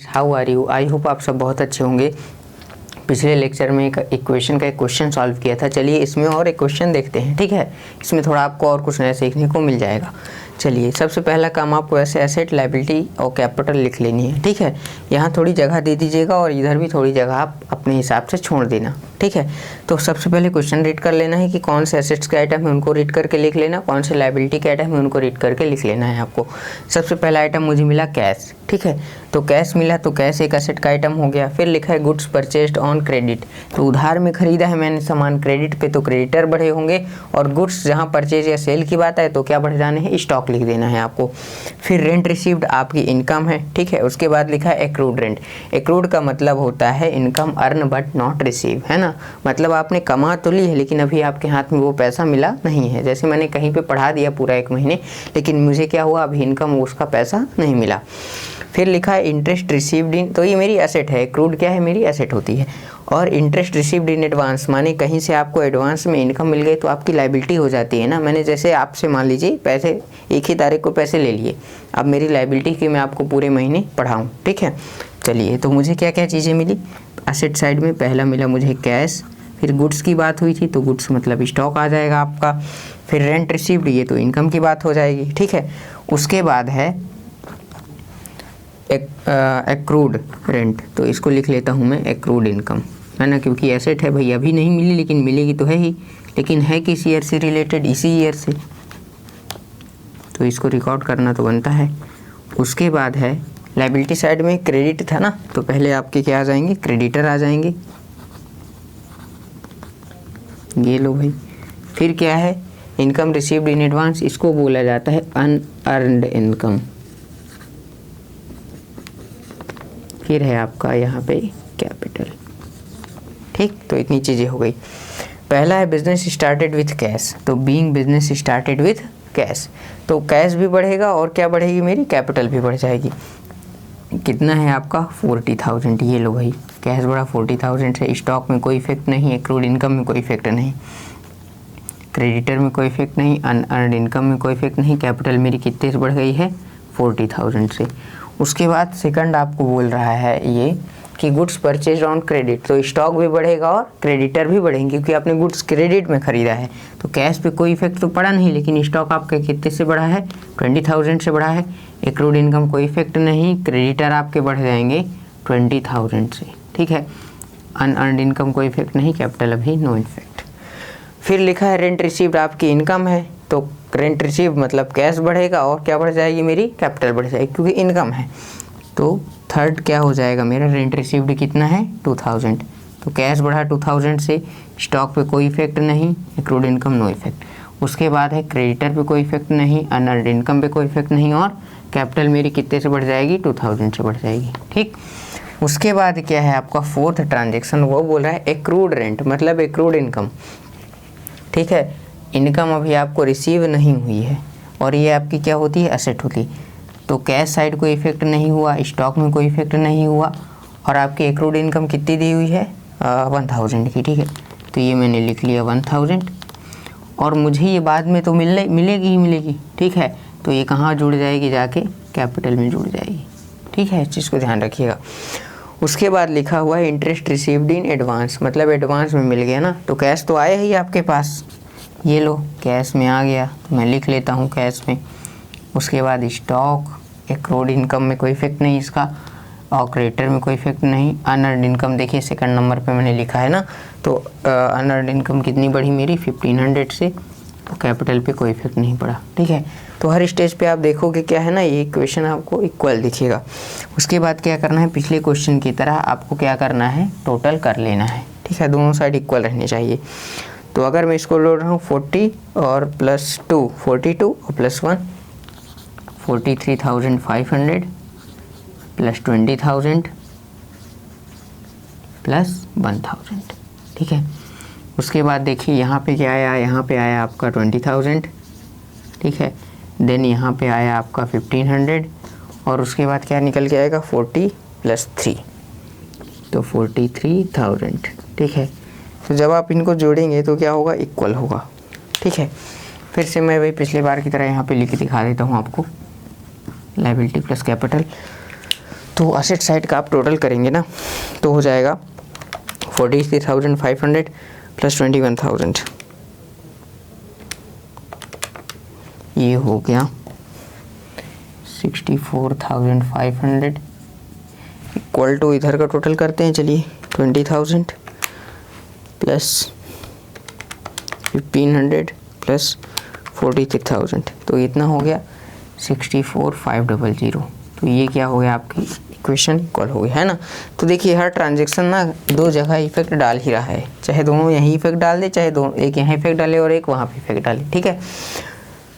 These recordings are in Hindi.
Students, how are you? I hope आप सब बहुत अच्छे होंगे। पिछले लेक्चर में एक इक्वेशन का एक क्वेश्चन सॉल्व किया था। चलिए इसमें और एक क्वेश्चन देखते हैं, ठीक है। इसमें थोड़ा आपको और कुछ नया सीखने को मिल जाएगा। चलिए सबसे पहला काम आपको ऐसे एसेट, लायबिलिटी और कैपिटल लिख लेनी है, ठीक है। यहाँ थोड़ी जगह दे दीजिएगा और इधर भी थोड़ी जगह आप अपने हिसाब से छोड़ देना, ठीक है। तो सबसे पहले क्वेश्चन रीड कर लेना है कि कौन से एसेट्स के आइटम है उनको रीड करके लिख लेना, कौन से लायबिलिटी के आइटम है उनको रीड करके लिख लेना है आपको। सबसे पहला आइटम मुझे मिला कैश, ठीक है। तो कैश मिला तो कैश एक एसेट का आइटम हो गया। फिर लिखा है गुड्स परचेज्ड ऑन क्रेडिट, तो उधार में खरीदा है मैंने सामान क्रेडिट पे, तो क्रेडिटर बढ़े होंगे। और गुड्स जहाँ परचेज या सेल की बात है तो क्या बढ़ जाने हैं, स्टॉक लिख देना है आपको। फिर रेंट रिसीव्ड आपकी इनकम है, ठीक है। उसके बाद लिखा है एक्रूड रेंट। एक्रूड का मतलब होता है income earn but not receive, है ना। मतलब आपने कमा तो ली है लेकिन अभी आपके हाथ में वो पैसा मिला नहीं है। जैसे मैंने कहीं पे पढ़ा दिया पूरा 1 महीने, लेकिन मुझे क्या हुआ, अभी इनकम उसका पैसा नहीं मिला। फिर लिखा है इंटरेस्ट रिसीव्ड इन, तो ये मेरी एसेट है। एक्रूड क्या है, मेरी एसेट होती है। और इंटरेस्ट रिसीव्ड इन एडवांस, माने कहीं से आपको एडवांस में इनकम मिल गई तो आपकी लायबिलिटी हो जाती है ना। मैंने जैसे आपसे मान लीजिए पैसे एक ही तारीख को पैसे ले लिए, अब मेरी लायबिलिटी की मैं आपको पूरे महीने पढ़ाऊँ, ठीक है। चलिए तो मुझे क्या क्या चीज़ें मिली एसेट साइड में। पहला मिला मुझे कैश, फिर गुड्स की बात हुई थी तो गुड्स मतलब स्टॉक आ जाएगा आपका। फिर रेंट रिसीव्ड, ये तो इनकम की बात हो जाएगी, ठीक है। उसके बाद है एक्रूड रेंट, तो इसको लिख लेता हूँ मैं एक्रूड इनकम, है ना, क्योंकि एसेट है भाई, अभी नहीं मिली लेकिन मिलेगी तो है ही, लेकिन है किस ईयर से रिलेटेड, इसी ईयर से, तो इसको रिकॉर्ड करना तो बनता है। उसके बाद है लायबिलिटी साइड में क्रेडिट था ना, तो पहले आपके क्या आ जाएंगे, क्रेडिटर आ जाएंगे, ये लो भाई। फिर क्या है, इनकम रिसीव्ड इन एडवांस, इसको बोला जाता है अनअर्न्ड इनकम। फिर है आपका यहाँ पे कैपिटल, ठीक। तो इतनी चीज़ें हो गई। पहला है बिजनेस स्टार्टेड विथ कैश, तो being business started with cash, तो कैश भी बढ़ेगा और क्या बढ़ेगी, मेरी कैपिटल भी बढ़ जाएगी। कितना है आपका 40,000, ये लो भाई, कैश बढ़ा 40,000 से। स्टॉक में कोई इफेक्ट नहीं, एक्रूड इनकम में कोई इफेक्ट नहीं, क्रेडिटर में कोई इफेक्ट नहीं, अनअर्न्ड इनकम में कोई इफेक्ट नहीं। कैपिटल मेरी कितने से बढ़ गई है, 40,000 से। उसके बाद सेकंड आपको बोल रहा है ये कि गुड्स परचेज ऑन क्रेडिट, तो स्टॉक भी बढ़ेगा और क्रेडिटर भी बढ़ेंगे क्योंकि आपने गुड्स क्रेडिट में खरीदा है। तो कैश पे कोई इफेक्ट तो पड़ा नहीं, लेकिन स्टॉक आपके कितने से बढ़ा है, 20,000 से बढ़ा है। एक्रूड इनकम कोई इफेक्ट नहीं, क्रेडिटर आपके बढ़ जाएंगे 20,000 से, ठीक है। अनअर्न्ड इनकम कोई इफेक्ट नहीं, कैपिटल अभी नो इफेक्ट। फिर लिखा है रेंट रिसीव्ड आपकी इनकम है, तो रेंट रिसीव मतलब कैश बढ़ेगा और क्या बढ़ जाएगी, मेरी कैपिटल बढ़ जाएगी क्योंकि इनकम है। तो थर्ड क्या हो जाएगा मेरा, रेंट रिसीव्ड कितना है 2000, तो कैश बढ़ा 2000 से, स्टॉक पे कोई इफेक्ट नहीं, एक्रूड इनकम नो इफेक्ट। उसके बाद है क्रेडिटर पे कोई इफेक्ट नहीं, अनअर्न्ड इनकम पे कोई इफेक्ट नहीं, और कैपिटल मेरी कितने से बढ़ जाएगी, 2000 से बढ़ जाएगी, ठीक। उसके बाद क्या है आपका फोर्थ ट्रांजेक्शन, वो बोल रहा है एक्रूड रेंट मतलब एक्रूड इनकम, ठीक है। इनकम अभी आपको रिसीव नहीं हुई है और ये आपकी क्या होती है, एसेट होती है। तो कैश साइड कोई इफेक्ट नहीं हुआ, स्टॉक में कोई इफेक्ट नहीं हुआ, और आपकी एक्रूड इनकम कितनी दी हुई है 1000 की, ठीक है। तो ये मैंने लिख लिया 1000, और मुझे ये बाद में तो मिलेगी ही मिलेगी, ठीक है। तो ये कहाँ जुड़ जाएगी, जाके कैपिटल में जुड़ जाएगी, ठीक है। इस चीज़ को ध्यान रखिएगा। उसके बाद लिखा हुआ है इंटरेस्ट रिसीव्ड इन एडवांस, मतलब एडवांस में मिल गया ना, तो कैश तो आया ही आपके पास, ये लो कैश में आ गया, तो मैं लिख लेता हूँ कैश में। उसके बाद स्टॉक, एक्रूड इनकम में कोई इफेक्ट नहीं इसका, और क्रेडिटर में कोई इफेक्ट नहीं। अनअर्न्ड इनकम देखिए सेकंड नंबर पे मैंने लिखा है ना, तो अनअर्न्ड इनकम कितनी बढ़ी मेरी 1500 से, तो कैपिटल पे कोई इफेक्ट नहीं पड़ा, ठीक है। तो हर स्टेज पे आप देखोगे क्या है ना, ये इक्वेशन आपको इक्वल दिखेगा। उसके बाद क्या करना है, पिछले क्वेश्चन की तरह आपको क्या करना है, टोटल कर लेना है, ठीक है। दोनों साइड इक्वल रहने चाहिए। तो अगर मैं इसको लोड रहा हूँ 40 और प्लस 2 42 और प्लस 1 43,500 प्लस 20,000 प्लस 1,000, ठीक है। उसके बाद देखिए यहाँ पे क्या आया, यहाँ पे आया आपका 20,000, ठीक है। देन यहाँ पे आया आपका 1500, और उसके बाद क्या निकल के आएगा 40 प्लस 3, तो 43,000, ठीक है। तो जब आप इनको जोड़ेंगे तो क्या होगा, इक्वल होगा, ठीक है। फिर से मैं वही पिछले बार की तरह यहाँ पे लिख के दिखा देता हूँ आपको, लायबिलिटी प्लस कैपिटल। तो असेट साइड का आप टोटल करेंगे ना तो हो जाएगा 43,500 प्लस 21,000, ये हो गया 64,500 इक्वल टू इधर का टोटल करते हैं, चलिए 20,000 प्लस 1,500 प्लस 43,000, तो इतना हो गया 64,500। तो ये क्या हो गया, आपकी इक्वेशन इक्वल हो गई है ना। तो देखिए हर ट्रांजेक्शन ना दो जगह इफेक्ट डाल ही रहा है, चाहे दोनों यहीं इफेक्ट डाल दे, चाहे दोनों एक यहाँ इफेक्ट डाले और एक वहाँ पे इफेक्ट डाले, ठीक है।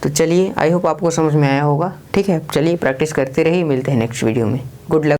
तो चलिए आई होप आपको समझ में आया होगा, ठीक है। चलिए प्रैक्टिस करते रहिए, मिलते हैं नेक्स्ट वीडियो में। Good luck.